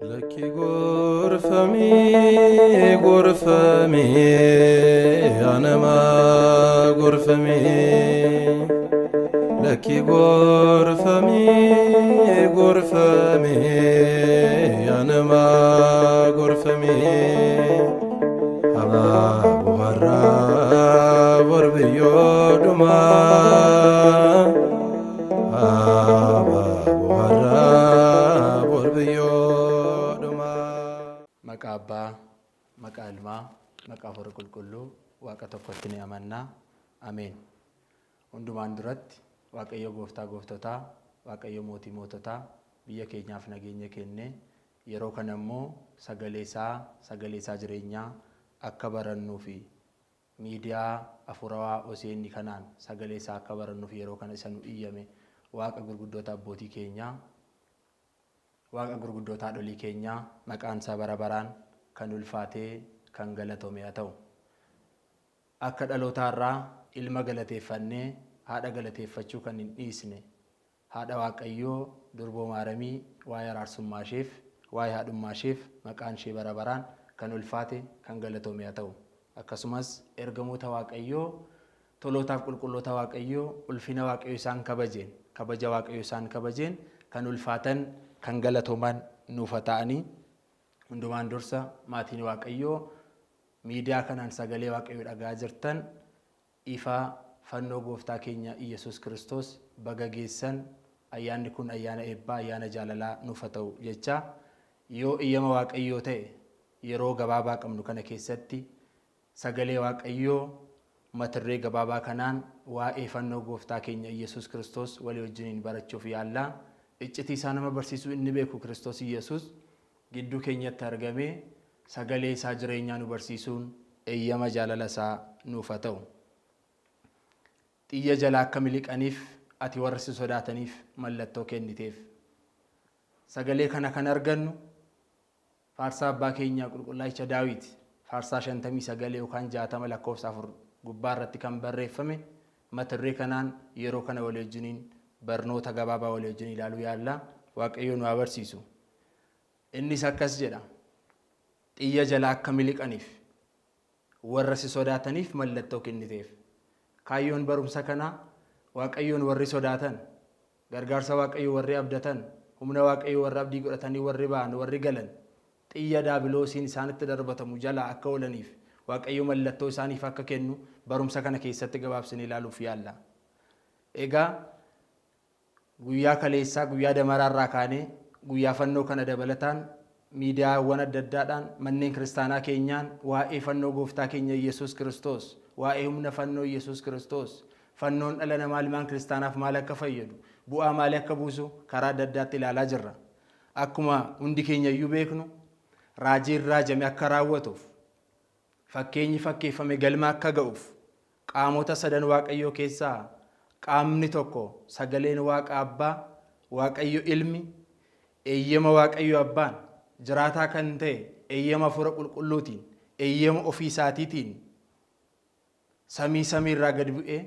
Lakki gorfamee anama gorfamee. Lakki gorfamee anama gorfamee. Abaabu har'aa borbiyyoo dhumaa. Abaabu har'aa borbiyyoo dhumaa. Maqaa Abbaa, maqaa Ilmaa, maqaa Hafuura Qulqulluu, Waaqa tokkotti ni amannaa. Ameen. Hundumaan duratti Waaqayyo Gooftaa gooftotaa, Waaqayyo Mootii moototaa biyya keenyaaf nageenya kenne yeroo kana immoo sagalee isaa jireenyaa akka barannuu fi miidiyaa Hafuurawaa Oseenni kanaan sagalee isaa akka barannuuf yeroo kana isa nu iyyame Waaqa gurguddoota abbootii keenyaa, Waaqa gurguddoota haadholii keenyaa maqaan isaa bara baraan kan ulfaatee kan galatame haa ta'u. Akka dhalootaarraa ilma galateeffannee haadha galateeffachuu kan hin dhiisne haadha Waaqayyoo durboo Maaramii waa'ee araarsummaa isheef waa'ee haadhummaa isheef maqaan ishee bara baraan kan ulfaate kan galatame haa ta'u. Akkasumas ergamoota Waaqayyoo tolootaaf qulqulloota Waaqayyoo ulfina Waaqayyoo isaan kabajeen kabaja Waaqayyoo isaan kabajeen kan ulfaatan kan galatoman nuuf ta'anii hundumaan dursa maatiin Waaqayyoo miidiyaa kanaan sagalee Waaqayyoo dhagaa jirtan ifa fannoo gooftaa keenya Iyesuus Kiristoos baga geessan. Ayyaanni kun ayyaana eebbaa ayyaana jaalalaa nuuf ta'u jecha yoo iyyama Waaqayyoo ta'e yeroo gabaabaa qabnu kana keessatti sagalee Waaqayyoo matarree gabaabaa kanaan waa'ee fannoo gooftaa keenya Iyesuus Kiristoos walii wajjiniin barachuuf yaallaa. Iccitii isaa nama barsiisuu inni beeku Kiristoos Iyesuus gidduu keenyatti argamee sagalee isaa jireenyaa nu barsiisuun eeyyama jaalala isaa nuuf ta'u. Xiyya jalaa akka miliqaniif ati warra si sodaataniif mallattoo kenniteef. Sagalee kana kan argannu faarsaa abbaa keenyaa qulqullaa'icha Daawit faarsaa 59 yookaan 60 lakkoofsa 4 gubbaa irratti kan barreeffame matarree kanaan yeroo kana walii wajjiniin barnoota gabaabaa walii wajjin ilaaluu yaallaa. Waaqayyo nu barsiisu. Innis akkas jedha. Xiyya jalaa akka miliqaniif warra si sodaataniif mallattoo kenniteef. Kaayyoon barumsa kanaa Waaqayyoon warri sodaatan, gargaarsa Waaqayyoo warri abdatan, humna Waaqayyoo warri abdii godhatanii warri ba'an warri galan xiyya daabiloosiin isaanitti darbatamu jalaa akka oolaniif Waaqayyo mallattoo isaaniif akka kennu barumsa kana keessatti gabaabsinee ilaaluuf yaalla. Egaa guyyaa kaleessaa guyyaa damaraarraa kaanee guyyaa fannoo kana dabalataan miidiyaawwan adda addaadhaan manneen kiristaanaa keenyaan waa'ee fannoo gooftaa keenya Iyesuus Kiristoos waa'ee humna fannoo Iyesuus Kiristoos fannoon dhala namaa ilmaan kiristaanaaf maal akka fayyadu bu'aa maal akka buusu karaa adda addaatti ilaalaa jirra. Akkuma hundi keenya iyyuu beeknu raajiin raajame akka raawwatuuf fakkeenyi fakkeeffame galma akka ga'uuf qaamota sadan Waaqayyoo keessaa qaamni tokko sagaleen Waaqa Abbaa Waaqayyo Ilmi eeyyama Waaqayyo Abbaan jiraataa kan ta'e eeyyama Hafuura Qulqulluutiin eeyyama ofii isaatiitiin samiirraa gad bu'ee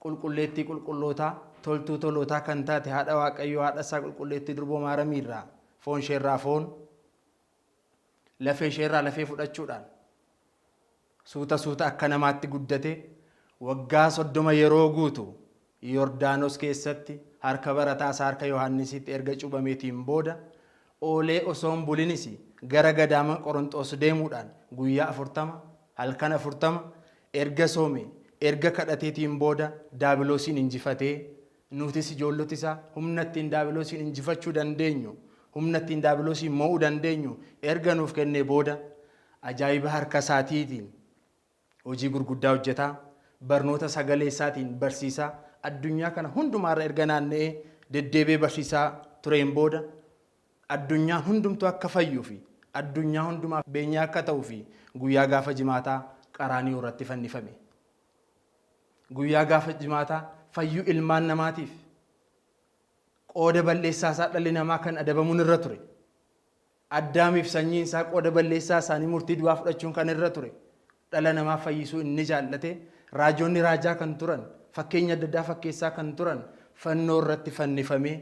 qulqulleettii qulqullootaa toltuu tolootaa kan taate haadha Waaqayyoo haadha isaa qulqulleettii durboo Maaramiirraa foon isheerraa foon lafee isheerraa lafee fudhachuudhaan suuta akka namaatti guddate waggaa 30 yeroo guutu Yordaanos keessatti harka barataa isaa harka Yohaannisitti erga cuubameetiin booda oolee osoo hin bulinis gara gadaama Qorontos deemuudhaan guyyaa 40 halkan 40 erga soome erga kadhateetiin booda daabiloosiin injifatee nutis ijoolloti isaa humna ittiin daabiloosiin injifachuu dandeenyu humna ittiin daabiloosiin mo'uu dandeenyu erga nuuf kennee booda ajaa'iba harka isaatiitiin hojii gurguddaa hojjetaa barnoota sagalee isaatiin barsiisaa addunyaa kana hundumaarra erga naanna'ee deddeebee barsiisaa tureen booda addunyaan hundumtu akka fayyuu fi addunyaa hundumaaf beenyaa akka ta'uu fi guyyaa gaafa jimaataa qaraanii irratti fannifame. Guyyaa gaafa jimaataa fayyuu ilmaan namaatiif qooda balleessaa isaa dhalli namaa kan adabamuun irra ture. Addaamiif sanyiin isaa qooda balleessaa isaanii murtii du'aa fudhachuun kan irra ture. Dhala namaa fayyisuu inni jaallate raajoonni raajaa kan turan fakkeenya adda addaa fakkeessaa kan turan fannoo irratti fannifamee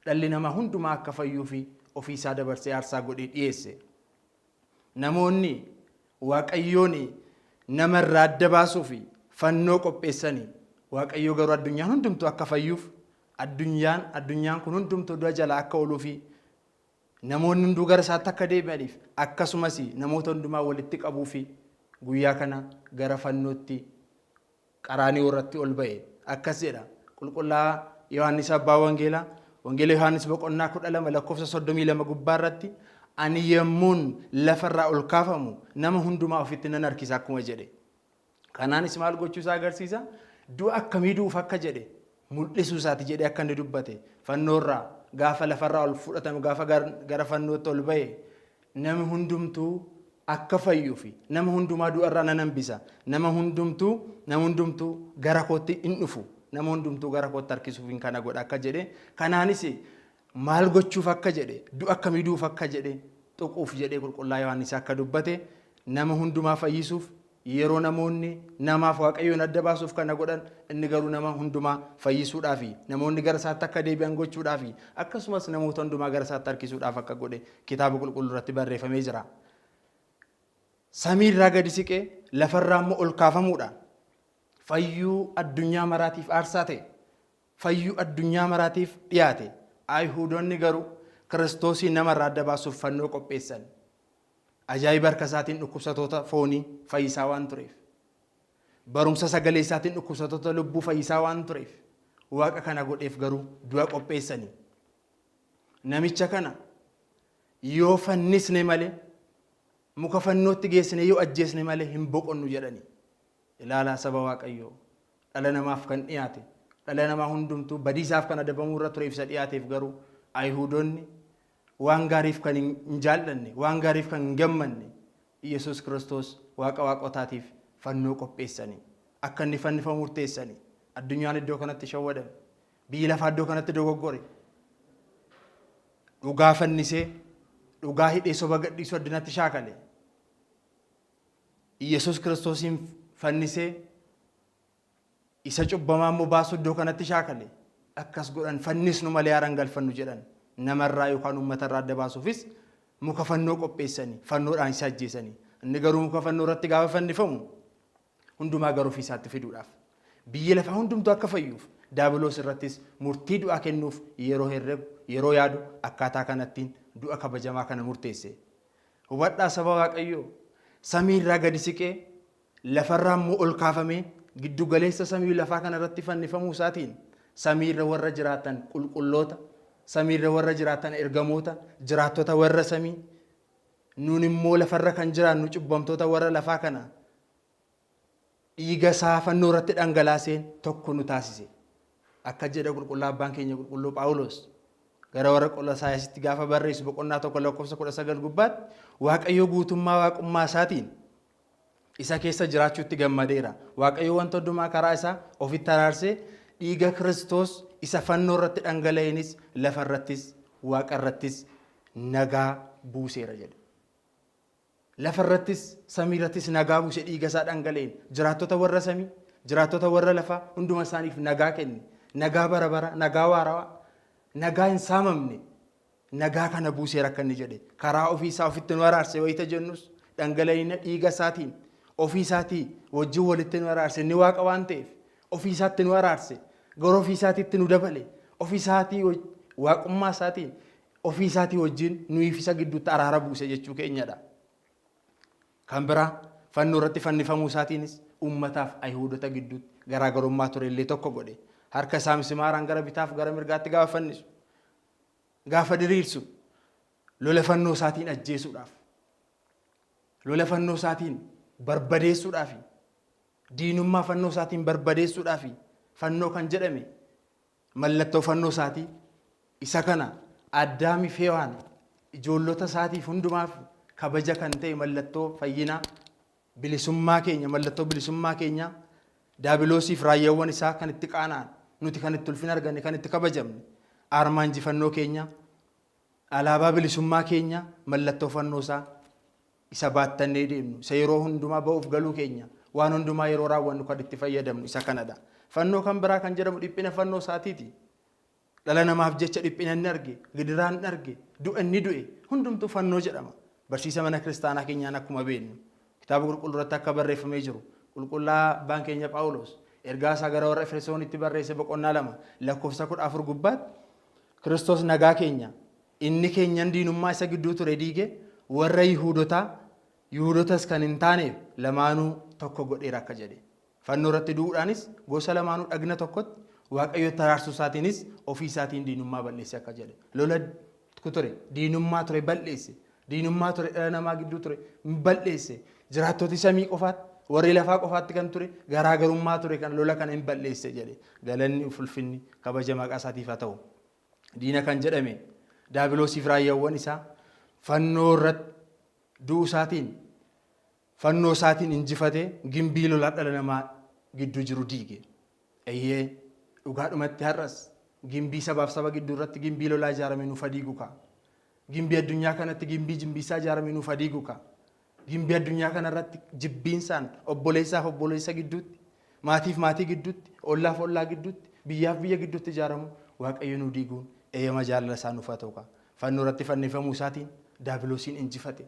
dhalli namaa hundumaa akka fayyuu fi ofiisaa dabarsee aarsaa godhee dhiyeesse. Namoonni Waaqayyoon namarraa adda baasuuf fannoo qopheessanii Waaqayyoo garuu addunyaan hundumtuu akka fayyuuf addunyaan kun hundumtuu du'a jala akka ooluuf namoonni hunduu gara isaatti akka deebi'aniif akkasumas namoota hundumaa walitti qabuuf guyyaa kana gara fannootti qaraanii irratti ol ba'e. Akkas jedha qulqullaa'aa Yohaannis abbaa wangeela Yohaannis boqonnaa 12 lakkoofsa 32 gubbaa irratti ani yemmuun lafarraa ol kaafamu nama hundumaa ofitti nan harkisa akkuma jedhe. Kanaanis maal gochuu isaa agarsiisa? Du'a akkamii du'uuf akka jedhe mul'isuu isaati jedhe akka inni dubbate. Fannoorraa gaafa lafarraa ol fudhatame gaafa gara fannootti ol ba'e namni hundumtuu akka fayyuufi nama hundumaa du'arraa nan hambisa. Nama hundumtuu gara kootti hin dhufu. Nama hundumtuu gara kootti harkisuuf kana godha akka jedhe. Kanaanis maal gochuuf akka jedhe du'a akkamii du'uuf akka jedhe tuquuf jedhe qulqullaa'aa Yohaannis akka dubbate nama hundumaa fayyisuuf yeroo namoonni namaaf Waaqayyoon adda baasuuf kana godhan inni garuu nama hundumaa fayyisuudhaaf namoonni gara isaatti akka deebi'an gochuudhaaf akkasumas namoota hundumaa gara isaatti harkisuudhaaf akka godhe kitaaba qulqulluu irratti barreeffamee jira. Samii irraa gadi siqee lafarraa immoo ol kaafamuudhaan fayyuu addunyaa maraatiif aarsaa ta'e fayyuu addunyaa maraatiif dhiyaate. Ayhuudonni garuu Kiristoosii namarraa adda baasuuf fannoo qopheessan. Ajaa'iba harka isaatiin dhukkubsatoota foonii fayyisaa waan tureef, barumsa sagalee isaatiin dhukkubsatoota lubbuu fayyisaa waan tureef, Waaqa kana godheef garuu du'a qopheessanii. Namicha kana yoo fannisne malee muka fannootti geessine yoo ajjeesne malee hin boqonnu jedhanii. Ilaalaa saba Waaqayyoo dhala namaaf kan dhiyaate dhala namaa hundumtuu badiisaaf kan adabamuu irra tureef isa dhiyaateef garuu Ayhuudonni waan gaariif kan hin jaallanne waan gaariif kan hin gammanne Yesuus Kiristoos Waaqa waaqotaatiif fannoo qopheessanii akka inni fannifamu murteessanii. Addunyaan iddoo kanatti shawwadame, biyyi lafaa iddoo kanatti dogoggore, dhugaa fannisee dhugaa hidhee soba gadhiisu addunyaatti shaakale. Yesuus Kiristoosiin fannisee isa cubbamaa immoo baasu iddoo kanatti shaakale. Akkas godhan fannisnu malee haaraan galfannu jedhan. Namarraa yookaan uummatarraa adda baasuufis muka fannoo qopheessanii fannoodhaan isa ajjeesanii. Inni garuu muka fannoo irratti gaafa fannifamu hundumaa garuu ofii isaatti fiduudhaaf biyya lafaa hundumtuu akka fayyuuf daabiloos irrattis murtii du'aa kennuuf yeroo herregu yeroo yaadu akkaataa kanattiin du'a kabajamaa kana murteesse. Hubadhaa saba Waaqayyoo samii irraa gadi siqee lafarraa immoo ol kaafamee giddu galeessa samii lafaa kana irratti fannifamuu isaatiin samii irra warra jiraatan qulqulloota, samii irra warra jiraatan ergamoota, jiraattota warra samii, nuun immoo lafarra kan jiraannu cubbamtoota warra lafaa kana dhiiga isaa fannoo irratti dhangalaaseen tokko nu taasise. Akka jedha qulqulluu abbaan keenya qulqulluu Phaawulos gara warra Qolosaayiisitti gaafa barreessu boqonnaa 1 lakkoofsa 19 gubbaatti Waaqayyo guutummaa waaqummaa isaatiin isa keessa jiraachuutti gammadeera. Waaqayyo wanta hundumaa karaa isaa ofitti araarsee dhiiga Kiristoos isa fannoo irratti dhangala'eenis lafa irrattis waaqa irrattis nagaa buuseera jedha. Lafa irrattis samii irrattis nagaa buuse dhiiga isaa dhangala'een jiraattota warra samii, jiraattota warra lafaa hunduma isaaniif nagaa kenne. Nagaa bara bara, nagaa waarawaa, nagaa hin saamamne, nagaa kana buuseera akka inni jedhe. Karaa ofii isaa ofitti nu araarse wayita jennus dhangala'ina dhiiga isaatiin ofii isaatii wajjin walitti nu araarse. Inni waaqa waan ta'eef ofii isaatti nu araarse. Gara ofii isaatiitti nu dabale. Ofii isaatii waaqummaa isaatiin ofii isaatii wajjin nuyiif isa gidduutti araara buuse jechuu keenyadha. Kan biraa fannoo irratti fannifamuu isaatiinis uummataaf Ayhuudota gidduutti garaagarummaa ture illee tokko godhe. Harka isaa mismaaraan gara bitaaf gara mirgaatti gaafa fannisu, gaafa diriirsu lola fannoo isaatiin ajjeesuudhaaf, lola fannoo isaatiin barbadeessuudhaaf, diinummaa fannoo isaatiin barbadeessuudhaaf fannoo kan jedhame mallattoo fannoo isaatii isa kana Addaamii fi Hewaan ijoollota isaatiif hundumaaf kabaja kan ta'e mallattoo fayyinaa bilisummaa keenya, mallattoo bilisummaa keenya daabiloosiif raayyaawwan isaa kan itti qaana'an nuti kan itti ulfina arganne kan itti kabajamne aarmaa injifannoo keenya alaabaa bilisummaa keenya mallattoo fannoo isaa isa baattannee deemnu isa yeroo hundumaa ba'uuf galuu keenya waan hundumaa yeroo raawwannu kan itti fayyadamnu isa kanadha. Fannoo kan biraa kan jedhamu dhiphina fannoo isaatiiti. dhala namaaf jecha dhiphina inni arge, gidiraan inni arge, du'a inni du'e hundumtuu fannoo jedhama. Barsiisa mana kiristaanaa keenyaan akkuma beeknu kitaaba qulqulluu irratti akka barreeffamee jiru qulqullaa abbaan keenya Phaawulos ergaa isaa gara warra Efesoonitti barreesse boqonnaa 2 lakkoofsa 14 gubbaatti Kiristoos nagaa keenya inni keenyan diinummaa isa gidduu ture diige warra Yihuudotas kan hin taaneef lamaanuu tokko godheera akka jedhe. Fannoo irratti du'uudhaanis gosa lamaanuu dhagna tokkotti Waaqayyotti araarsuu isaatiinis ofii isaatiin diinummaa balleesse akka jedhe. Lola ture, diinummaa ture balleesse. Diinummaa ture dhala namaa gidduu ture balleesse. Jiraattota samii qofaatti warri lafaa qofaatti kan ture garaagarummaa ture kan lola kana hin balleesse jedhe. Galanni ulfinni kabaja maqaa isaatiif haa ta'u. Diina kan jedhame daabiloosiif raayyaawwan isaa fannoo irratti du'uu isaatiin fannoo isaatiin injifatee gimbii lolaa dhala namaa gidduu jiru diige. Eeyyee dhugaadhumatti har'as gimbii sabaaf saba gidduu irratti gimbii lolaa ijaarame nuuf diigu ka'a. Gimbii addunyaa kanatti gimbii jimbiisaa ijaarame nuuf diigu ka'a. Gimbii addunyaa kanarratti jibbiinsaan obboleessaaf obboleessa gidduutti, maatiif maatii gidduutti, ollaaf ollaa gidduutti, biyyaaf biyya gidduutti ijaaramu Waaqayyo nu diiguun eeyyama jaalala isaa nuuf haa ta'u ka'a. Fannoo irratti fannifamuu isaatiin daabiloosiin injifate.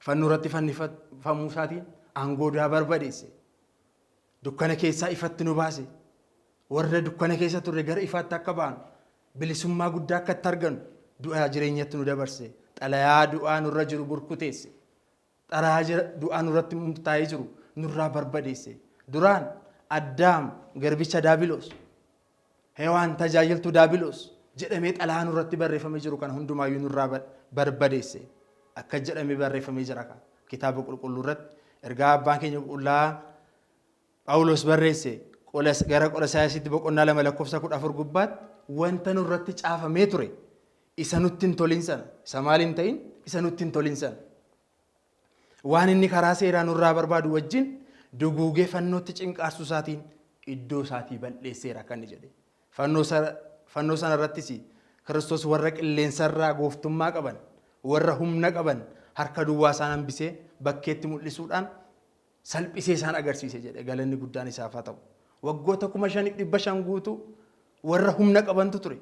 Fannoo irratti fannifamuu isaatiin aangoo du'aa barbadeesse. Dukkana keessaa ifatti nu baase. Warra dukkana keessa turre gara ifaatti akka ba'an bilisummaa guddaa akka itti arganu du'a jireenyatti nu dabarse. Xalayaa du'aa nurra jiru burkuteesse. Xalayaa du'aa nurratti murtaa'ee jiru nurraa barbadeesse. Duraan Addaam garbicha daabiloos, Hewaan tajaajiltuu daabiloos jedhamee xalayaa nurratti barreeffamee jiru kana hundumaayyuu nurraa barbadeesse. Akka jedhamee barreeffamee jira kitaaba qulqulluu irratti ergaa abbaan keenya qulqullaa Phaawulos barreesse gara Qolosaayiisitti boqonnaa 2 lakkoofsa 14 gubbaatti wanta nurratti caafamee ture isa nutti hin tolin sana isa maal hin ta'in isa nutti hin tolin sana waan inni karaa seeraa nurraa barbaadu wajjin duguugee fannootti cinqaarsuu isaatiin iddoo isaatii balleesseera kan inni jedhe. Fannoo sana irrattis Kiristoos warra qilleensarraa gooftummaa qaban warra humna qaban harka duwwaa isaan hambisee bakkeetti mul'isuudhaan salphisee isaan agarsiise jedhe. Galanni guddaan isaaf haa ta'u. Waggoota 5,500 guutuu warra humna qabantu ture.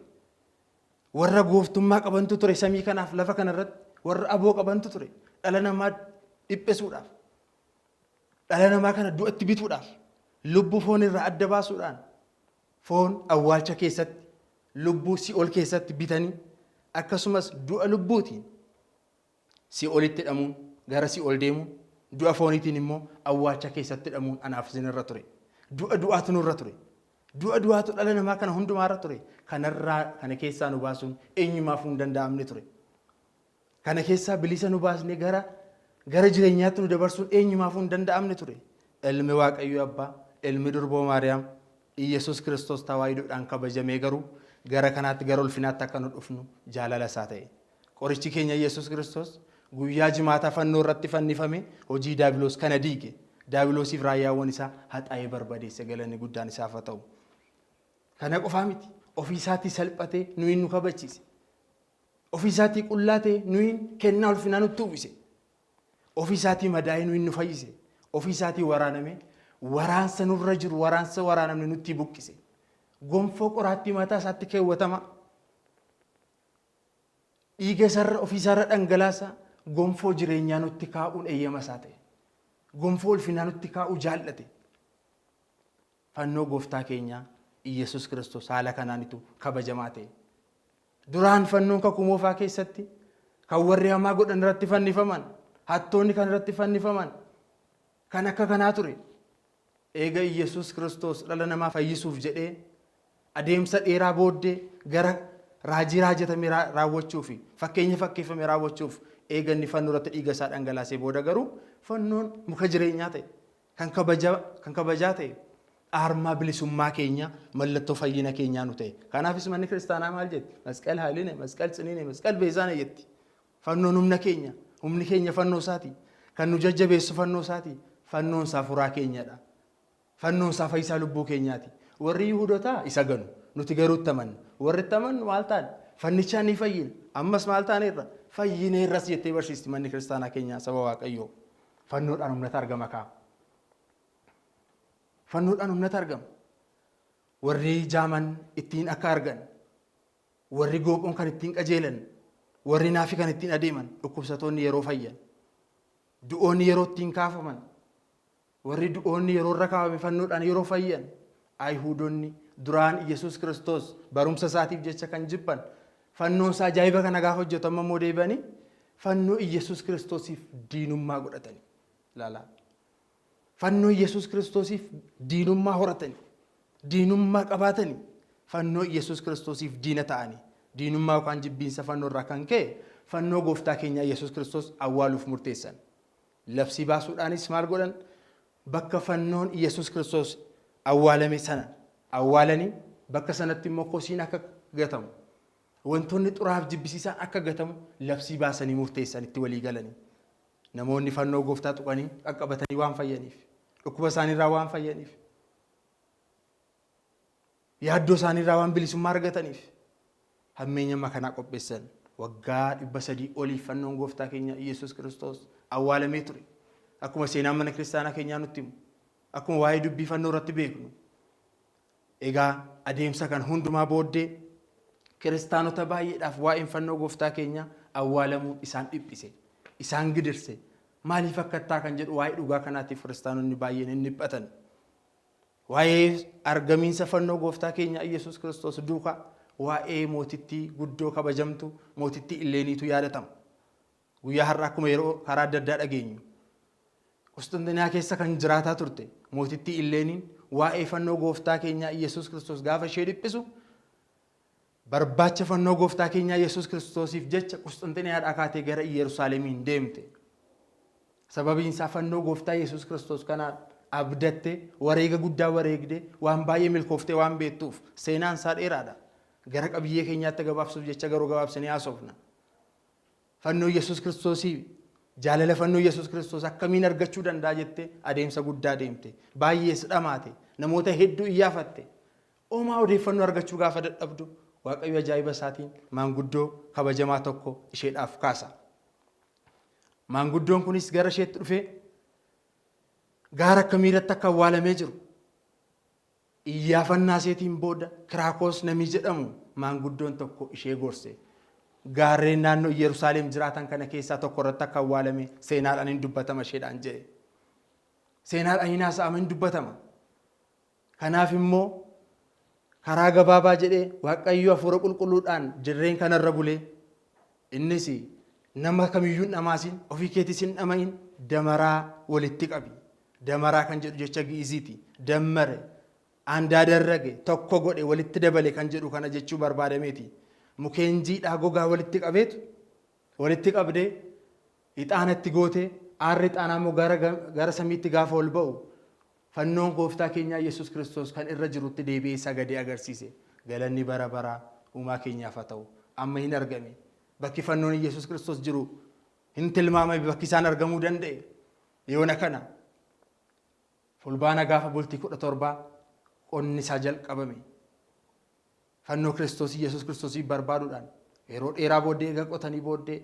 Warra gooftummaa qabantu ture samii kanaaf lafa kanarratti warra aboo qabantu ture. Dhala namaa dhiphisuudhaaf. Dhala namaa kana du'atti bituudhaaf. Lubbuu foon irraa adda baasuudhaan foon awwaalcha keessatti lubbuu si'ol keessatti bitanii akkasumas du'a lubbuutiin si'olitti hidhamuun gara si'ol deemuun du'a fooniitiin immoo awwaalcha keessatti hidhamuun anaaf isinirra ture. Du'a du'aatu nurra ture. Du'a du'aatu dhala namaa kana hundumaarra ture. Kana keessaa nu baasuun eenyumaaf hin danda'amne ture. Kana keessaa bilisa nu baasnee gara jireenyaatti nu dabarsuun eenyumaaf hin danda'amne ture. Ilmi Waaqayyoo Abbaa, ilmi Durboo Maariyaam, Iyesuus Kiristoos tawaayidoodhaan kabajamee garuu gara kanaatti gara ulfinaatti akka nu dhufnu jaalala isaa ta'e. Qorichi keenya Iyesuus Kiristoos guyyaa jimaataa fannoo irratti fannifame hojii daabiloos kana diige. Daabiloosiif raayyaawwan isaa haxaa'ee barbadeesse. Galanni guddaan isaaf haa ta'u. Kana qofaa miti. Ofii isaatii salphatee nuyi nu kabachiise. Ofii isaatii qullaatee nuyi kennaa ulfinaa nutti uwwise. Ofii isaatii madaa'ee nuyi nu fayyise. Ofii isaatii waraaname waraansa nurra jiru waraansa waraanamne nutti buqqise. Gonfoo qoraattii mataa isaatti keewwatama. Dhiiga isaarra ofii isaarra dhangalaasa gonfoo jireenyaa nutti kaa'uun eeyyama isaa ta'e. Gonfoo ulfinaa nutti kaa'uu jaallate. Fannoo gooftaa keenyaa Iyesuus Kiristoos haala kanaanitu kabajamaa ta'e. Duraan fannoon kakuu moofaa keessatti kan warri hamaa godhan irratti fannifaman, hattoonni kan irratti fannifaman kan akka kanaa ture. Eega Iyesuus Kiristoos dhala namaa fayyisuuf jedhee adeemsa dheeraa booddee gara raajii raajatame raawwachuuf fakkeenya fakkeeffame raawwachuuf eega inni fannoo irratti dhiiga isaa dhangalaasee booda garuu fannoon muka jireenyaa ta'e kan kabajaa ta'e aarmaa bilisummaa keenya mallattoo fayyina keenyaa nu ta'e. Kanaafis manni kiristaanaa maal jetti? Masqal haaline, masqal ciniine, masqal beezaane jetti. Fannoon humna keenya, humni keenya fannoo isaati. Kan nu jajjabeessu fannoo isaati. Fannoon isaa furaa keenyadha. Fannoon isaa fayyisaa lubbuu keenyaati. Warri Yihuudotaa isa ganu. Nuti garuu itti amanna. Warri itti amannu maal ta'an? Fannichaan ni fayyina. Ammas maal ta'aneerra? Fayyineerras jettee barsiisti manni kiristaanaa keenyaa saba Waaqayyoo. Fannoodhaan humnatu argama kaa. Fannoodhaan humnatu argama. warri jaaman ittiin akka argan, warri goophoon kan ittiin qajeelan, warri naafi kan ittiin adeeman, dhukkubsatoonni yeroo fayyan, du'oonni yeroo ittiin kaafaman, warri du'oonni yeroo irra kaawame fannoodhaan yeroo fayyan, Ayhuudonni duraan Yesuus Kiristoos barumsa isaatiif jecha kan jibban fannoon isaa ajaa'iba kana gaafa hojjetamu immoo deebi'anii fannoo Yesuus Kiristoosiif diinummaa godhatanii ilaalaa. Fannoo Yesuus Kiristoosiif diinummaa horatanii, diinummaa qabaatanii, fannoo Yesuus Kiristoosiif diina ta'anii, diinummaa yookaan jibbiinsa fannoo irraa kan ka'e fannoo gooftaa keenya Yesuus Kiristoos awwaaluuf murteessan. Labsii baasuudhaanis maal godhan? Bakka fannoon Yesuus Kiristoos awwaalame sana awwaalanii bakka sanatti immoo kosiin akka gatamu, wantoonni xuraaf jibbisiisaan akka gatamu labsii baasanii murteessan itti walii galanii. Namoonni fannoo gooftaa tuqanii qaqqabatanii waan fayyaniif, dhukkuba isaaniirraa waan fayyaniif, yaaddoo isaaniirraa waan bilisummaa argataniif hammeenya makanaa qopheessan. Waggaa 300 oliif fannoon gooftaa keenya Yesuus Kiristoos awwaalamee ture. Akkuma seenaan mana kiristaanaa keenyaa nutti himu, akkuma waa'ee dubbii fannoo irratti beeknu. Egaa adeemsa kan hundumaa booddee kiristaanota baay'eedhaaf waa'een fannoo gooftaa keenya awwaalamuu isaan dhiphise, isaan gidirse. Maaliif akkattaa kan jedhu waa'ee dhugaa kanaatiif kiristaanonni baay'een hin dhiphatan. Waa'ee argamiinsa fannoo gooftaa keenya Yesuus Kiristoos duukaa waa'ee mootittii guddoo kabajamtu mootittii Ileeniitu yaadatama. Guyyaa har'aa akkuma yeroo karaa adda addaa dhageenyu Qustantiniyaa keessa kan jiraataa turte mootittii Ileeniin waa'ee fannoo gooftaa keenya Yesuus Kiristoos gaafa ishee dhiphisu barbaacha fannoo gooftaa keenya Yesuus Kiristoosiif jecha Qustantiniyaadhaa kaatee gara Yerusaalemiin deemte. Sababiin isaa fannoo gooftaa Yesuus Kiristoos kanaan abdatte wareega guddaa wareegde waan baay'ee milkooftee waan beektuuf seenaan isaa dheeraadha. Gara qabiyyee keenyaatti gabaabsuuf jecha garuu gabaabsinee haasofna. Fannoo Yesuus Kiristoosii jaalala fannoo Yesuus Kiristoos akkamiin argachuu danda'a jettee adeemsa guddaa deemte. Baay'ees dhamaate. Namoota hedduu iyyaafatte. Oomaa odeeffannoo argachuu gaafa dadhabdu Waaqayyo ajaa'iba isaatiin maanguddoo kabajamaa tokko isheedhaaf kaasa. Maanguddoon kunis gara isheetti dhufee gaara akkamii irratti akka awwaalamee jiru iyyaafannaa isheetiin booda Kiraakoos namni jedhamu maanguddoon tokko ishee gorse. Gaarreen naannoo Yerusaalem jiraatan kana keessaa tokko irratti akka awwaalame seenaadhaan hin dubbatama isheedhaan jedhe. Seenaadhaan hin haasa'ama hin dubbatama. Kanaaf immoo karaa gabaabaa jedhee Waaqayyo hafuura qulqulluudhaan jirreen kanarra bulee innis nama kamiyyuu hin dhamaasin ofii keetis hin dhamahin damaraa walitti qabi. Damaraa kan jedhu jecha Gi'iziiti. Dammare aandaa darrage tokko godhe walitti dabale kan jedhu kana jechuu barbaadameeti. Mukeen jiidhaa gogaa walitti qabeetu walitti qabdee ixaanatti gootee aarri ixaanaa immoo gara samiitti gaafa ol ba'u fannoon gooftaa keenyaa Yesuus Kiristoos kan irra jirutti deebi'ee sagadee agarsiise. Galanni bara baraa uumaa keenyaaf haa ta'u. Amma hin argame. Bakki fannoon Yesuus Kiristoos jiru hin tilmaamame bakki isaan argamuu danda'e. Yoona kana fulbaana gaafa bultii 17 qonni isaa jalqabame. Fannoo Kiristoos Yesuus Kiristoosii barbaaduudhaan yeroo dheeraa booddee eega qotanii booddee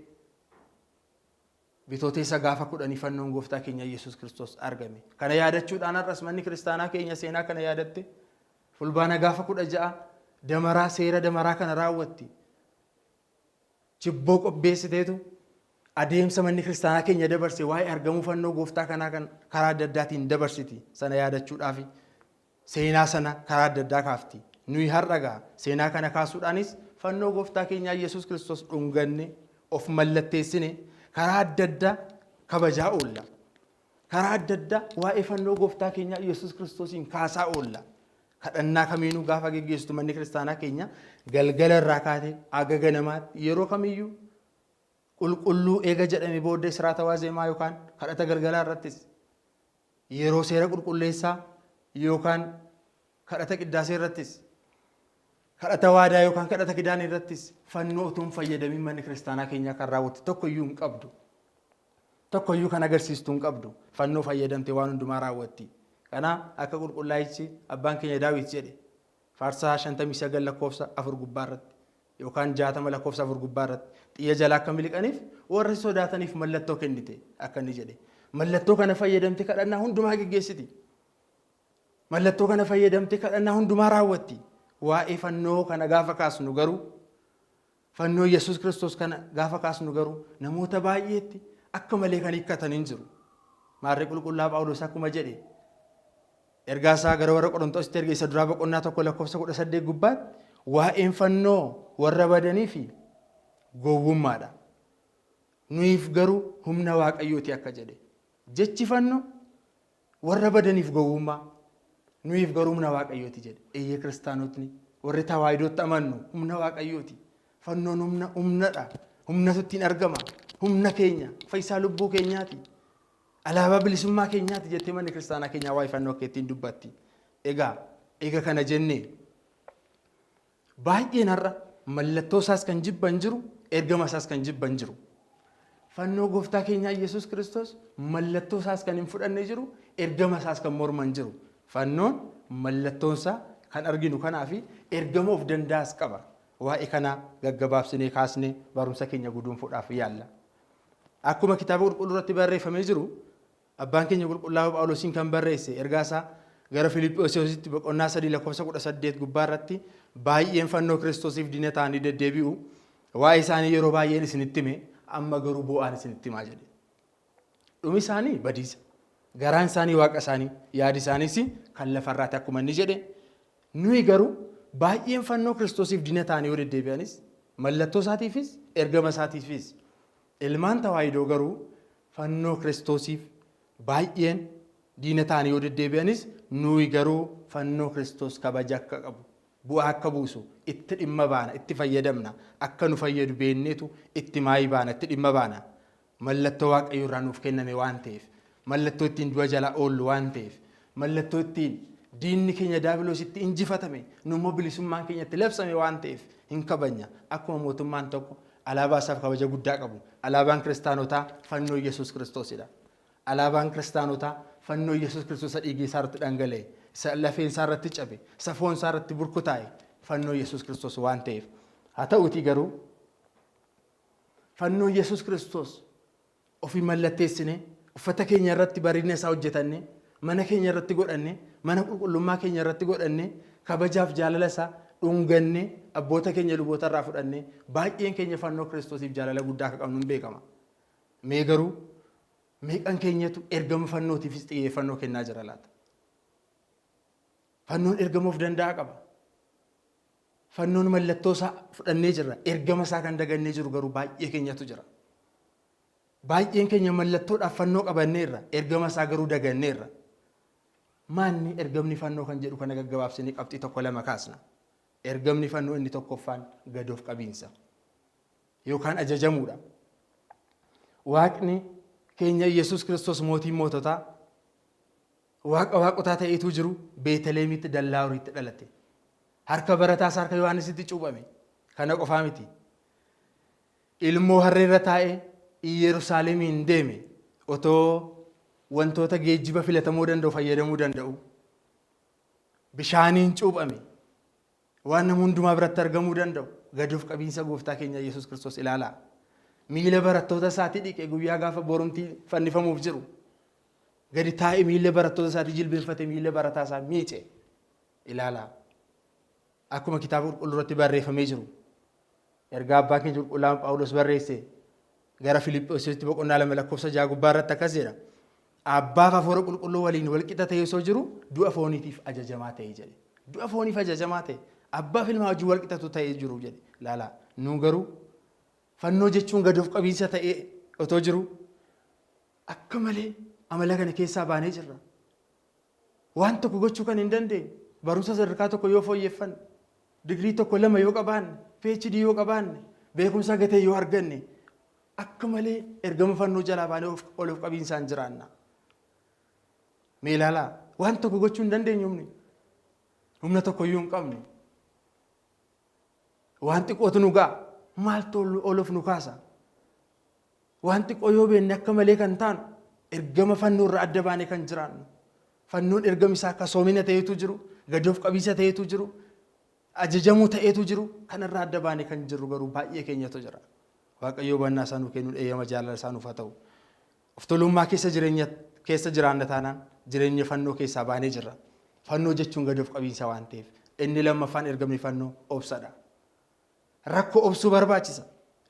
Bitooteessa gaafa 10 fannoon gooftaa keenya Yesuus Kiristoos argame. Kana yaadachuudhaan har'as manni kiristaanaa keenya seenaa kana yaadatte fulbaana gaafa 16 damaraa seera damaraa kana raawwatti. Chibboo qopheessiteetu adeemsa manni kiristaanaa keenya dabarse waa'ee argamuu fannoo gooftaa kanaa kan karaa adda addaatiin dabarsiti. Sana yaadachuudhaaf seenaa sana karaa adda addaa kaafti. Nuyi har'agaa seenaa kana kaasuudhaanis fannoo gooftaa keenyaa Yesuus Kiristoos dhunganne of mallatteessine karaa adda addaa kabajaa oolla. Karaa adda addaa waa'ee fannoo gooftaa keenyaa Yesuus Kiristoosiin kaasaa oolla. Kadhannaa kamiinuu gaafa geggeessitu manni kiristaanaa keenya galgala irraa kaatee aga ganamaatti yeroo kamiyyuu qulqulluu eega jedhame booddee siraata waazeemaa yookaan kadhata galgalaa irrattis yeroo seera qulqulleessaa yookaan kadhata qiddaasee irrattis kadhata waadaa yookaan kadhata kidaanii irrattis fannoo utuun fayyadamin manni kiristaanaa keenyaa kan raawwatu tokkoyyuu hin qabdu. Tokkoyyuu kan agarsiistu hin qabdu. Fannoo fayyadamtee waan hundumaa raawwatti. Kana akka qulqullaayichi abbaan keenya Daawit jedhe faarsaa 59 lakkoofsa 4 gubbaa irratti yookaan 60 lakkoofsa 4 gubbaa irratti xiyya jalaa akka miliqaniif warri sodaataniif mallattoo kennite akka inni jedhe. Mallattoo kana fayyadamte kadhannaa hundumaa geggeessiti. Mallattoo kana fayyadamtee kadhannaa hundumaa raawwatti. Waa'ee fannoo kana gaafa kaasnu garuu fannoo Yesuus Kiristoos kana gaafa kaasnu garuu namoota baay'eetti akka malee kan hiikkatan hin jiru. Maarree qulqullaa Phaawulos akkuma jedhe ergaa isaa gara warra Qorontositti erge isa duraa boqonnaa 1:18 gubbaatti waa'een fannoo warra badanii fi gowwummaadha. Nuyiif garuu humna Waaqayyooti akka jedhe. Jechi fannoo warra badaniif gowwummaa. Nuyiif garuu humna Waaqayyooti jedhe. Eeyyee kiristaanotni warri tawaahidootti amannu humna Waaqayyooti. Fannoon humnadha. Humnatu ittiin argama. Humna keenya fayyisaa lubbuu keenyaati. Alaabaa bilisummaa keenyaati jettee manni kiristaanaa keenyaa waa'ee fannoo akka ittiin dubbatti. Egaa kana jennee baay'een har'a mallattoo isaas kan jibban jiru, ergama isaas kan jibban jiru. Fannoo gooftaa keenyaa Yesuus Kiristoos mallattoo isaas kan hin fudhanne jiru, ergama isaas kan morman jiru. Fannoon mallattoon isaa kan arginu kanaa fi ergama of danda'as qaba. Waa'ee kana gaggabaabsinee kaasnee barumsa keenya guduunfuudhaaf yaalla. Akkuma kitaaba qulqulluu irratti barreeffamee jiru, abbaan keenya qulqullaa'oo Phaawulosiin kan barreesse ergaa isaa gara Filiphisiyoositti boqonnaa 3:18 gubbaa irratti baay'een fannoo Kiristoosiif diina ta'anii deddeebi'u. Waa'ee isaanii yeroo baay'een isinitti hime, amma garuu bu'aan isinitti himaa jedhe. Dhumi isaanii badiisa. Garaan isaanii waaqa isaanii, yaadi isaaniis kan lafarraati akkuma inni jedhe. Nuyi garuu baay'een fannoo Kiristoosiif diina ta'anii yoo deddeebi'anis mallattoo isaatiifis ergama isaatiifis ilmaan tawaahidoo garuu fannoo Kiristoosiif baay'een diina ta'anii yoo deddeebi'anis nuyi garuu fannoo Kiristoos kabaja akka qabu, bu'aa akka buusu itti dhimma baana, itti fayyadamna, akka nu fayyadu beenneetu itti maayii baana, itti dhimma baana. Mallattoo Waaqayyo irraa nuuf kenname waan ta'eef, mallattoo ittiin du'a jala oollu waan ta'eef, mallattoo ittiin diinni keenya daabiloositti injifatame, nummoo bilisummaan keenyatti labsame waan ta'eef hin kabajna. Akkuma mootummaan tokko alaabaa isaaf kabaja guddaa qabu. Alaabaan kiristaanotaa fannoo Yesuus Kiristoosidha. Alaabaan kiristaanotaa fannoo Yesuus Kiristoos dhiigii isaa irratti dhangala'e, lafeen isaa irratti cabe, foon isaa irratti burkutaa'e fannoo Yesuus Kiristoos waan ta'eef. Haa ta'uutii garuu fannoo Yesuus Kiristoos ofii mallatteessine uffata keenya irratti bareedina isaa hojjetanne, mana keenya irratti godhanne, mana qulqullummaa keenya irratti godhanne, kabajaaf jaalala isaa dhunganne, abboota keenya luboota irraa fudhanne, baay'een keenya fannoo Kiristoosiif jaalala guddaa akka qabnu hin beekama. Mee garuu meeqan keenyatu ergama fannootiifis xiyyeeffannoo kennaa jira laata? Fannoon ergama of danda'a qaba. Fannoon mallattoo isaa fudhannee jirra. Ergama isaa kan dagannee jiru garuu baay'ee keenyatu jira. Baay'een keenya mallattoodhaaf fannoo qabanneerra, ergama isaa garuu daganneerra. Maanni ergamni fannoo kan jedhu kana gaggabaabsinee qabxii tokko lama kaasna. Ergamni fannoo inni tokkoffaan gadoof qabiinsa yookaan ajajamuudha. Waaqni keenya Yesuus Kiristoos mootiin moototaa waaqa waaqotaa ta'eetu jiru Beeteleemitti dallaa horiitti dhalate. Harka barataas harka Yohaannisitti cuuphame. Kana qofaa miti. Ilmoo harreerra taa'ee Yerusaalemiin deeme otoo wantoota geejjiba filatamoo danda'u fayyadamuu danda'u. Bishaaniin cuuphame. Waan nama hundumaa biratti argamuu danda'u. Gadoof qabiinsa gooftaa keenya Yesuus Kiristoos ilaalaa. Miila barattoota isaatii dhiqee guyyaa gaafa borumtii fannifamuuf jiru. Gadi taa'ee miila barattoota isaatii jilbeenfatee miila barataa isaa miice ilaalaa. Akkuma kitaaba qulqulluu irratti barreeffamee jiru. Ergaa abbaa keenya qulqullaa'aan Phaawulos barreesse gara Filiphisiyoositti boqonnaa 2:6 gubbaa irratti akkas jedha. Abbaaf hafuura qulqulluu waliin walqixa ta'ee osoo jiru du'a fooniitiif ajajamaa ta'e jedhe. Du'a fooniif ajajamaa ta'e abbaaf ilmaa wajjin walqixatu ta'ee jiru jedhe. Ilaalaa. Nu garuu fannoo jechuun gadoof qabiinsa ta'ee otoo jiru akka malee amala kana keessaa baanee jirra. Waan tokko gochuu kan hin dandeenye barumsa sadarkaa tokko yoo fooyyeffanne, digirii tokko lama yoo qabaanne, PhD yoo qabaanne, beekumsa gatee yoo arganne akka malee ergama fannoo jalaa baanee ol of qabiinsaan jiraanna. Mee ilaalaa waan tokko gochuu hin dandeenyu humna tokko iyyuu hin qabne. Waan xiqqootu nu ga'a. Maaltu ol of nu kaasa? Waan xiqqoo yoo beekne akka malee kan taanu ergama fannoo irraa adda baanee kan jiraannu. Fannoon ergama isaa akka soomina ta'eetu jiru, gadoof qabiinsa ta'eetu jiru, ajajamuu ta'eetu jiru, kanarraa adda baanee kan jirru garuu baay'ee keenyatu jira. Waaqayyo hubannaa isaa nuu kennuun eeyyama jaalala isaa nuuf haa ta'u. Of tolummaa keessa jiraanna taanaan jireenya fannoo keessaa baanee jirra. Fannoo jechuun gad of qabiinsa waan ta'eef. Inni lammaffaan ergamni fannoo obsadha. Rakkoo obsuu barbaachisa.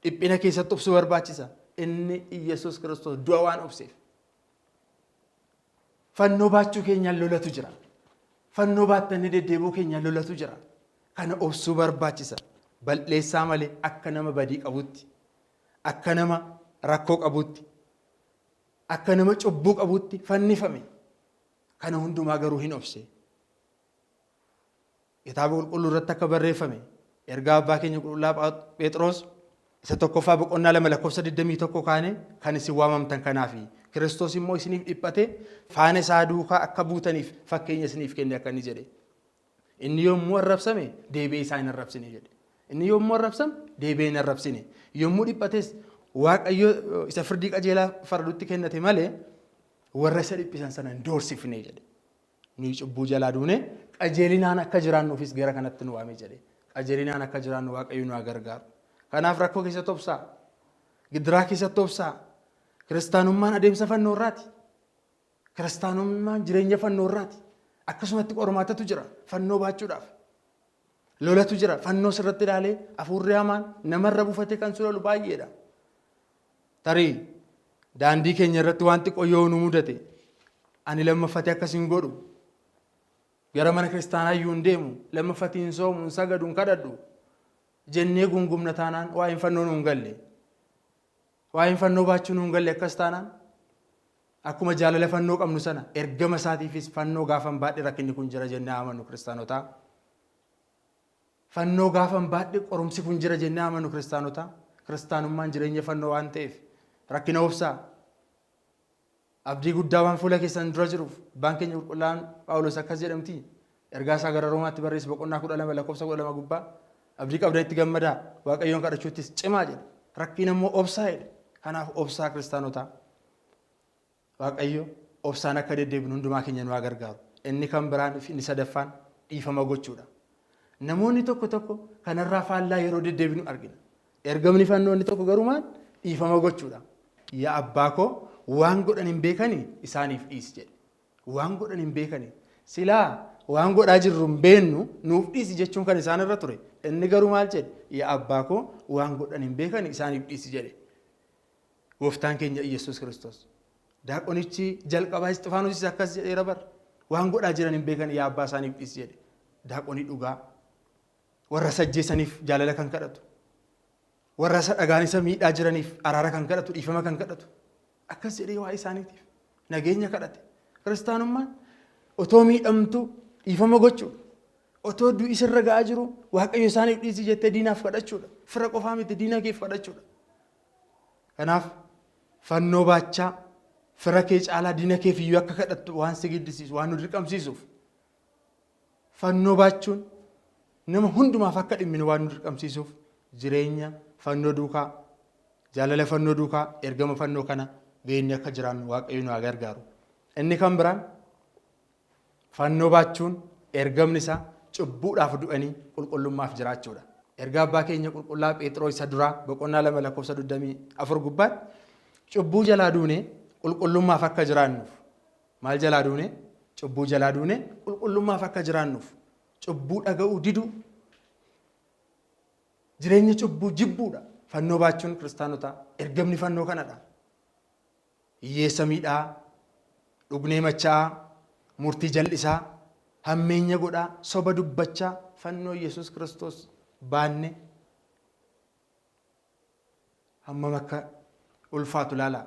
Dhiphina keessatti obsuu barbaachisa. Inni Iyyasuus Kiristoos du'a waan obseef. Fannoo baachuu keenyaan lolatu jira. Fannoo baattanii deddeebuu keenyaan lolatu jira. Kana obsuu barbaachisa. Balleessaa malee akka nama badii qabutti, akka nama rakkoo qabutti, akka nama cubbuu qabutti fannifame. Kana hundumaa garuu hin obse. Kitaaba qulqulluu irratti akka barreeffame ergaa abbaa keenya qulqullaa Phexros isa tokkoffaa boqonnaa 2:21 kaane kan isin waamamtan kanaafi Kiristoos immoo isiniif dhiphate faana isaa duukaa akka buutaniif fakkeenya isiniif kenne akka inni jedhe. Inni yommuu arrabsame deebi'ee isaa hin arrabsine jedhe. Inni yommuu arrabsame deebi'ee hin arrabsine. Yommuu dhiphates Waaqayyo isa firdii qajeelaa fardutti kennate malee warra isa dhiphisan sana hin doorsifne jedhe. Nuyi cubbuu jalaa duune qajeelinaan akka jiraannuufis gara kanatti nu waame jedhe. Qajeelinaan akka jiraannu Waaqayyo nu gargaaru. Kanaaf rakkoo keessatti obsaa. Gidiraa keessatti obsaa. Kiristaanummaan adeemsa fannoo irraati. Kiristaanummaan jireenya fannoo irraati. Akkasumatti qormaatatu jira fannoo baachuudhaaf. Lolatu jira fannoo sirratti ilaalee hafuurri hamaan namarra buufatee kan si lolu baay'eedha. Tarii daandii keenya irratti wanti qoyyoo nu mudate ani lammaffatee akkasiin godhu gara mana kiristaanaa iyyuu hin deemu lammaffatiin soomu hin sagadu hin kadhadhu jennee gungumna taanaan waa'een fannoo nu hin galle. Waa'een fannoo baachuu nu hin galle akkas taanaan akkuma jaalala fannoo qabnu sana ergama isaatiifis fannoo gaafan baadhee rakkinni kun jira jennee amannu kiristaanotaa. Fannoo gaafan baadhee qorumsi kun jira jennee amannu kiristaanotaa. Kiristaanummaan jireenya fannoo waan ta'eef rakkina obsaa. Abdii guddaa waan fuula keessan dura jiruuf abbaan keenya qulqullaan Phaawulos akkas jedhamti. Ergaa isaa gara Roomaatti barreesse boqonnaa 12:12 gubbaa. Abdii qabdan itti gammadaa Waaqayyoon kadhachuuttis cimaa jedha. Rakkina immoo obsaa jedha. Kanaaf obsaa kiristaanotaa. Waaqayyo obsaan akka deddeebinu hundumaa keenya nu gargaaru. Inni kan biraan inni sadaffaan dhiifama gochuudha. Namoonni tokko tokko kanarraa faallaa yeroo deddeebinu argina. Ergamni fannoo inni tokko garuu maal dhiifama gochuudha. Yaa abbaa koo waan godhan hin beekanii isaaniif dhiisi jedhe. Waan godhan hin beekanii. Silaa waan godhaa jirru hin beennu nuuf dhiisi jechuun kan isaan irra ture. Inni garuu maal jedhe? Yaa abbaa koo waan godhan hin beekanii isaaniif dhiisi jedhe. Gooftaan keenya Iyyasuus Kiristoos. Daaqonichi jalqabaa Isxifaanos akkas jedheera bara. Waan godhaa jiran hin beekan yaa abbaa isaaniif dhiisi jedhe. Daaqonii dhugaa warra sajjeesaniif jaalala kan kadhatu. Warra isa dhagaan isa miidhaa jiraniif araara kan kadhatu, dhiifama kan kadhatu. Akkas jedhee waa isaaniitiif nageenya kadhate. Kiristaanummaan otoo miidhamtu dhiifama gochuudha. Otoo du'i isirra ga'aa jiru Waaqayyo isaaniif dhiisi jettee diinaaf kadhachuudha. Fira qofaa miti diina keef kadhachuudha. Kanaaf fannoo baachaa fira kee caalaa diina keef iyyuu akka kadhattu waan si giddisiisu waan nu dirqamsiisuuf. Fannoo baachuun nama hundumaaf akka dhimminu waan nu dirqamsiisuuf jireenya fannoo duukaa jaalala fannoo duukaa ergama fannoo kana geenye akka jiraannu Waaqayyo nu gargaaru. Inni kan biraan fannoo baachuun ergamni isaa cubbuudhaaf du'anii qulqullummaaf jiraachuudha. Ergaa abbaa keenya qulqullaa Phexros isa duraa boqonnaa 2:24 gubbaatti cubbuu jalaa duunee qulqullummaaf akka jiraannuuf maal jalaa duunee cubbuu jalaa duunee qulqullummaaf akka jiraannuuf cubbuu dhaga'uu diduu jireenya cubbuu jibbuudha. Fannoo baachuun kiristaanotaa ergamni fannoo kanadha. Hiyyeessa miidhaa, dhugnee machaa'aa, murtii jal'isaa, hammeenya godhaa, soba dubbachaa fannoo Yesuus Kiristoos baanne hammam akka ulfaatu ilaalaa.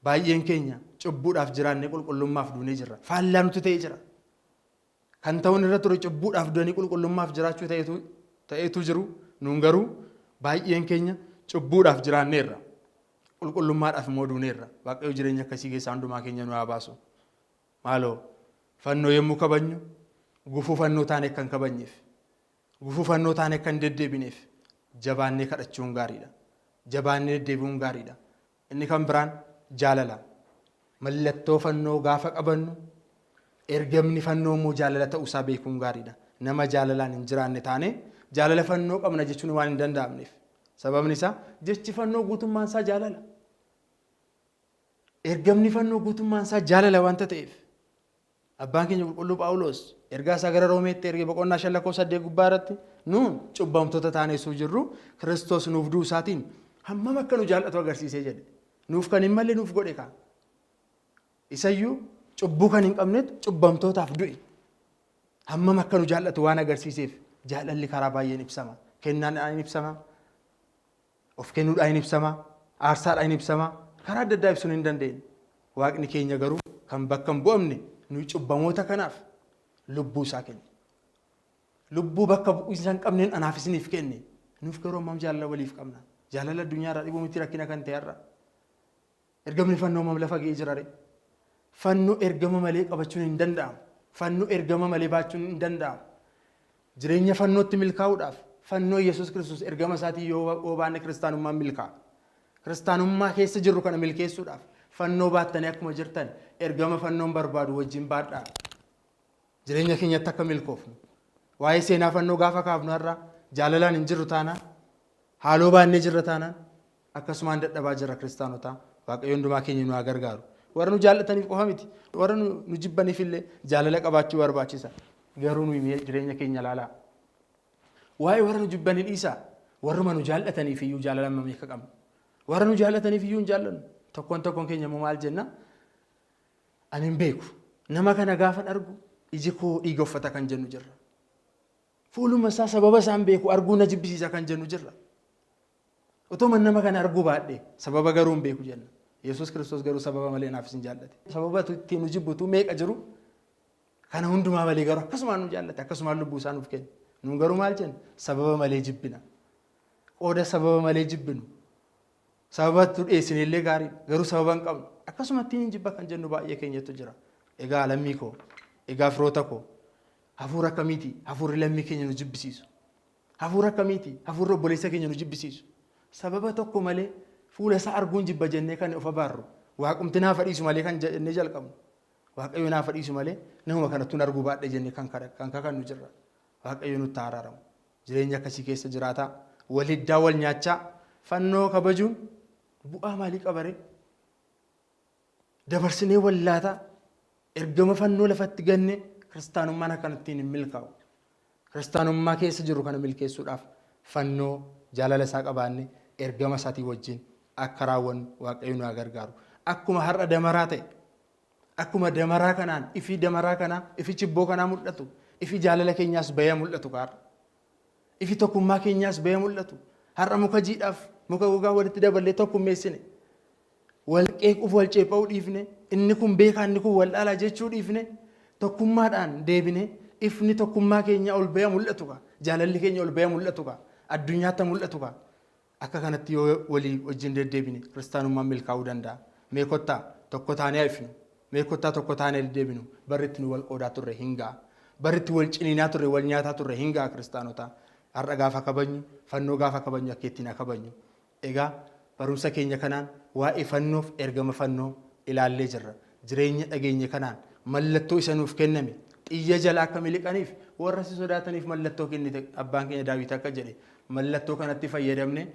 Baay'een keenya cubbuudhaaf jiraannee qulqullummaaf duunee jirra. Faallaa nuti ta'ee jira. Kan ta'uun irra ture cubbuudhaaf duunee qulqullummaaf jiraachuu ta'eetu jiru. Nuun garuu baay'een keenya cubbuudhaaf jiraanneerra. Qulqullummaadhaaf immoo duuneerra. Waaqayyo jireenya akkasii keessaa hundumaa keenya nu haa baasu. Maaloo fannoo yommuu kabajnu gufuu fannoo taanee kan kabajneef gufuu fannoo taanee kan deddeebineef jabaannee kadhachuun gaariidha. Jabaannee deddeebi'uun gaariidha. Inni kan biraan jaalala. Mallattoo fannoo gaafa qabannu ergamni fannoo immoo jaalala ta'uusaa beekuun gaariidha. Nama jaalalaan hin jiraanne taane jaalala fannoo qabna jechuun waan hin danda'amneef. Sababni isaa jechi fannoo guutummaan isaa jaalala. Ergamni fannoo guutummaan isaa jaalala wanta ta'eef Abbaan keenya qulqulluu Phaawulos ergaa isaa gara Roomeetti erge boqonnaa 5:8 gubbaarratti nuun cubbamtoota taaneessuu jirru Kiristoos nuuf du'uu isaatiin hammam akka nu jaallatu agarsiisee jedhe. Nuuf kan hin malle nuuf godhe kaa. Isayyuu cubbuu kan hin qabnetu cubbamtootaaf du'e. Hammam akka nu jaallatu waan agarsiiseef jaalalli karaa baay'een ibsama. Kennaadhaan ibsama. Of kennuudhaan ibsama. Aarsaadhaan ibsama. Karaa adda addaa ibsuun hin dandeenye. Waaqni keenya garuu kan bakka hin bu'amne nuyi cubbamoota kanaaf lubbuu isaa kenne. Lubbuu bakka bu'iinsa hin qabneen anaaf isiniif kenne. Nuuf garuu hammam jaalala waliif qabna. Jaalala addunyaarraa dhibuu miti rakkina kan ta'e har'a. Ergamni fannoo hammam lafa ga'ee jira ree. Fannoo ergama malee qabachuun hin danda'amu. Fannoo ergama malee baachuun hin danda'amu. Jireenya fannootti milkaa'uudhaaf fannoo Yesuus Kiristoos ergama isaatii yoo baanne kiristaanummaan milkaa'a. Kiristaanummaa keessa jirru kana milkeessuudhaaf fannoo baattanii akkuma jirtan ergama fannoon barbaadu wajjin baadhaa. Jireenya keenyatti akka milkoofnu. Waa'ee seenaa fannoo gaafa kaafnu har'a jaalalaan hin jirru taanaan haaloo baannee jirra taanaan akkasumaan dadhabaa jirra kiristaanotaa. Waaqayyoon hundumaa keenya nu haa gargaaru. Warra nu jaallataniif qofa miti. Warra nu jibbaniif illee jaalala qabaachuu barbaachisa. Garuu nuyi jireenya keenya ilaalaa. Waa'ee warra nu jibbanii dhiisaa. Warruma nu jaallataniif iyyuu jaalala hammamii akka qabnu. Warra nu jaallataniif iyyuu hin jaallannu. Tokkoon keenya immoo maal jenna? Ani hin beeku. Nama kana gaafan argu iji koo dhiiga uffata kan jennu jirra. Fuuluma isaa sababa isaan beeku arguu na jibbisiisa kan jennu jirra. Otoo man nama kana arguu baadhee sababa garuu hin beeku jenna. Yesuus Kiristoos garuu sababa malee naaf isin jaallate. Sababa ittiin nu jibbutu meeqa jiru? Kana hundumaa malee garuu akkasumaan nu jaallate. Akkasumaan lubbuu isaa nuuf kenne. Nuun garuu maal jenna? Sababa malee jibbina. Qooda sababa malee jibbinu. Sababa dhiyeessine illee gaarii garuu sababa hin qabnu. Akkasumatti hin jibba kan jennu baay'ee keenyatu jira. Egaa lammii koo, egaa firoota koo, hafuura akkamiiti? Hafuurri lammii keenya nu jibbisiisu. Hafuura akkamiiti? Hafuurri obboleessa keenya nu jibbisiisu. Sababa tokko malee fuula isaa arguun jibba jennee kan of abaarru. Waaqumti naaf fadhiisu malee kan jennee jalqabnu. Waaqayyo naaf fadhiisu malee namuma kanattuun arguu baadhee jennee kan kakannu jirra. Waaqayyo nutti araaramu. Jireenya akkasii keessa jiraata. Wal hiddaa wal nyaachaa fannoo kabajuun bu'aa maalii qabare? Dabarsinee wallaataa ergama fannoo lafatti ganne kiristaanummaan akkanattiin hin milkaa'u. Kiristaanummaa keessa jiru kana milkeessuudhaaf fannoo jaalala isaa qabaanne ergama isaatii wajjin akka raawwannu Waaqayyo nu haa gargaaru. Akkuma har'a damaraa ta'e, akkuma damaraa kanaan ifi damaraa kanaa ifi chibboo kanaa mul'atu, ifi jaalala keenyaas bahee mul'atu kaarra. Ifi tokkummaa keenyaas bahee mul'atu. Har'a muka jiidhaaf muka gogaa walitti daballee tokkummeessine. Wal qeequuf wal ceepha'uu dhiifne, inni kun beekaa inni kun wal dhaalaa jechuu dhiifne, tokkummaadhaan deebine ifni tokkummaa keenya ol bahee mul'atu kaa. Jaalalli keenya ol bahee mul'atu kaa. Addunyaatti mul'atu kaa. Akka kanatti yoo walii wajjin deddeebine kiristaanummaan milkaa'uu danda'a. Mee kottaa tokko taanee ifnu. Mee kottaa tokko taanee deddeebinu. Barri itti nu wal qoodaa turre hin ga'a. Barri itti wal ciniinaa turre wal nyaataa turre hin ga'a kiristaanotaa. Har'a gaafa kabajnu, fannoo gaafa kabajnu akka ittiin haa kabajnu. Egaa barumsa keenya kanaan waa'ee fannoof ergama fannoo ilaallee jirra. Jireenya dhageenya kanaan mallattoo isa nuuf kenname xiyya jala akka miliqaniif warra si sodaataniif mallattoo kennite abbaan keenya Daawit akka jedhe mallattoo kanatti fayyadamne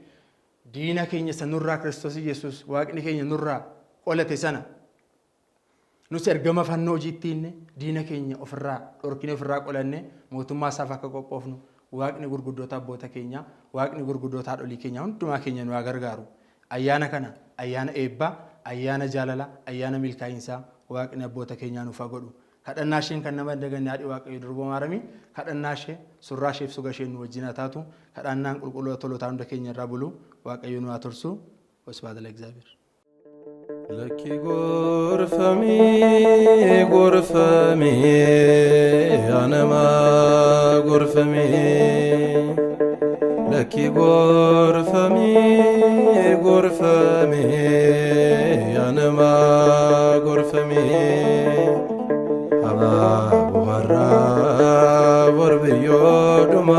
diina keenya sanurraa Kiristoos Yesuus Waaqni keenya nurraa qolate sana nus ergama fannoo hojiittiinne diina keenya ofirraa dhorkine ofirraa qolanne mootummaa isaaf akka qophoofnu Waaqni gurguddoota abboota keenya Waaqni gurguddoota haadholii keenya hundumaa keenya nu haa gargaaru. Ayyaana kana ayyaana eebbaa, ayyaana jaalala, ayyaana milkaa'insaa Waaqni abboota keenyaa nuuf haa godhu. Kadhannaa isheen kan nama daganne haadhi Waaqayyo durba maarami kadhannaa ishee surraa isheef suga isheen nu wajjin haa taatu kadhannaan qulqulloota tolootaa hunda keenya irraa bulu Waaqayyo nu haa tursu. Wasbaata ለእግዚአብሔር ለኪ ጎርፈሚ ጎርፈሚ አነማ ጎርፈሚ ለኪ ጎርፈሚ ጎርፈሚ አነማ ጎርፈሚ አባ ቡሃራ ቦርብዮ ዱማ